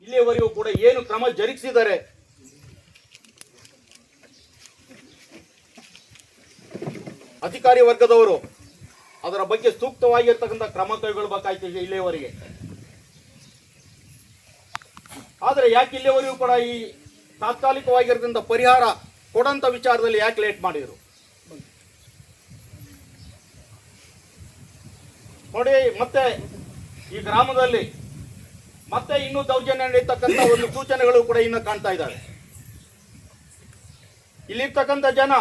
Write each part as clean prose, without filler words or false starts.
ಇಲ್ಲಿಯವರೆಗೂ ಕೂಡ ಏನು ಕ್ರಮ ಜರುಗಿಸಿದ್ದಾರೆ ಅಧಿಕಾರಿ ವರ್ಗದವರು ಅದರ ಬಗ್ಗೆ ಸೂಕ್ತವಾಗಿರ್ತಕ್ಕಂಥ ಕ್ರಮ ಕೈಗೊಳ್ಳಬೇಕಾಯ್ತು ಇಲ್ಲಿಯವರೆಗೆ. ಆದರೆ ಯಾಕೆ ಇಲ್ಲಿಯವರೆಗೂ ಕೂಡ ಈ ತಾತ್ಕಾಲಿಕವಾಗಿರ್ತಕ್ಕಂಥ ಪರಿಹಾರ ಕೊಡಂತ ವಿಚಾರದಲ್ಲಿ ಯಾಕೆ ಲೇಟ್ ಮಾಡಿದ್ರು ನೋಡಿ. ಮತ್ತೆ ಈ ಗ್ರಾಮದಲ್ಲಿ ಮತ್ತೆ ಇನ್ನೂ ದೌರ್ಜನ್ಯ ನಡೀತಕ್ಕಂಥ ಒಂದು ಸೂಚನೆಗಳು ಕೂಡ ಇನ್ನು ಕಾಣ್ತಾ ಇದ್ದಾವೆ. ಇಲ್ಲಿರ್ತಕ್ಕಂಥ ಜನ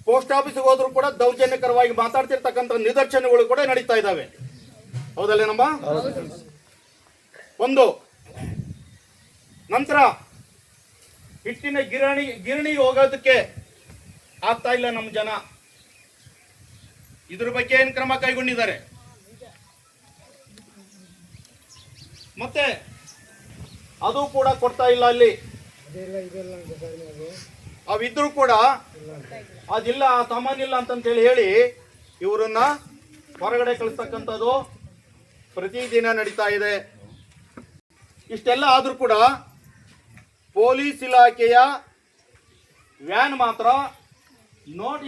ಪೋಸ್ಟ್ ಆಫೀಸ್ಗೆ ಹೋದ್ರು ಕೂಡ ದೌರ್ಜನ್ಯಕರವಾಗಿ ಮಾತಾಡ್ತಿರ್ತಕ್ಕಂಥ ನಿದರ್ಶನಗಳು ಕೂಡ ನಡೀತಾ ಇದ್ದಾವೆ. ಹೌದಲ್ಲೇನಮ್ಮ? ಒಂದು ನಂತರ ಹಿಟ್ಟಿನ ಗಿರಣಿ ಹೋಗೋದಕ್ಕೆ ಆಗ್ತಾ ಇಲ್ಲ ನಮ್ಮ ಜನ. ಇದ್ರ ಬಗ್ಗೆ ಏನು ಕ್ರಮ ಕೈಗೊಂಡಿದ್ದಾರೆ? ಮತ್ತೆ ಅದು ಕೂಡ ಕೊಡ್ತಾ ಇಲ್ಲ. ಅಲ್ಲಿ ಅವಿದ್ರು ಕೂಡ ಅದಿಲ್ಲ, ಸಾಮಾನ್ಯ ಇಲ್ಲ ಅಂತಂತೇಳಿ ಹೇಳಿ ಇವರನ್ನ ಹೊರಗಡೆ ಕಳಿಸ್ತಕ್ಕಂಥದ್ದು ಪ್ರತಿದಿನ ನಡೀತಾ ಇದೆ. ಇಷ್ಟೆಲ್ಲ ಆದ್ರೂ ಕೂಡ ಪೊಲೀಸ್ ಇಲಾಖೆಯ ವ್ಯಾನ್ ಮಾತ್ರ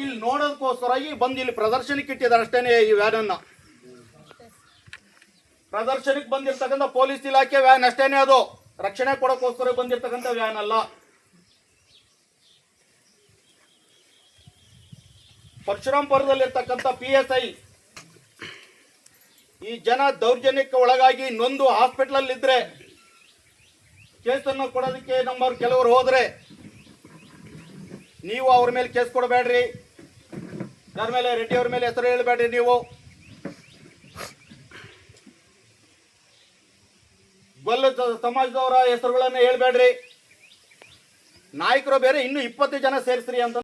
ಇಲ್ಲಿ ನೋಡೋದಕ್ಕೋಸ್ಕರಾಗಿ ಬಂದು ಇಲ್ಲಿ ಪ್ರದರ್ಶನಕ್ಕೆ ಇಟ್ಟಿದ್ದಾರೆ ಅಷ್ಟೇನೆ. ಈ ವ್ಯಾನ್ ಅನ್ನ ಪ್ರದರ್ಶನಕ್ಕೆ ಬಂದಿರ್ತಕ್ಕಂಥ ಪೊಲೀಸ್ ಇಲಾಖೆ ವ್ಯಾನ್ ಅಷ್ಟೇನೆ, ಅದು ರಕ್ಷಣೆ ಕೊಡೋಕ್ಕೋಸ್ಕರ ಬಂದಿರ್ತಕ್ಕಂಥ ವ್ಯಾನ್ ಅಲ್ಲ. ಪರಶುರಾಂಪುರದಲ್ಲಿರ್ತಕ್ಕಂಥ PSI ಈ ಜನ ದೌರ್ಜನ್ಯಕ್ಕೆ ಒಳಗಾಗಿ ನೊಂದು ಹಾಸ್ಪಿಟಲ್ ಇದ್ರೆ ಕೇಸನ್ನು ಕೊಡೋದಕ್ಕೆ ನಮ್ಮವ್ರು ಕೆಲವರು ಹೋದ್ರೆ ನೀವು ಅವ್ರ ಮೇಲೆ ಕೇಸ್ ಕೊಡಬೇಡ್ರಿ, ಯಾರ ಮೇಲೆ ರೆಡ್ಡಿ ಅವ್ರ ಮೇಲೆ ಹೆಸರು ಹೇಳಬೇಡ್ರಿ, ನೀವು ಗೊಲ್ಲ ಸಮಾಜದವರ ಹೆಸರುಗಳನ್ನ ಹೇಳ್ಬೇಡ್ರಿ, ನಾಯಕರು ಬೇರೆ ಇನ್ನು 20 ಜನ ಸೇರಿಸ್ರಿ ಅಂತ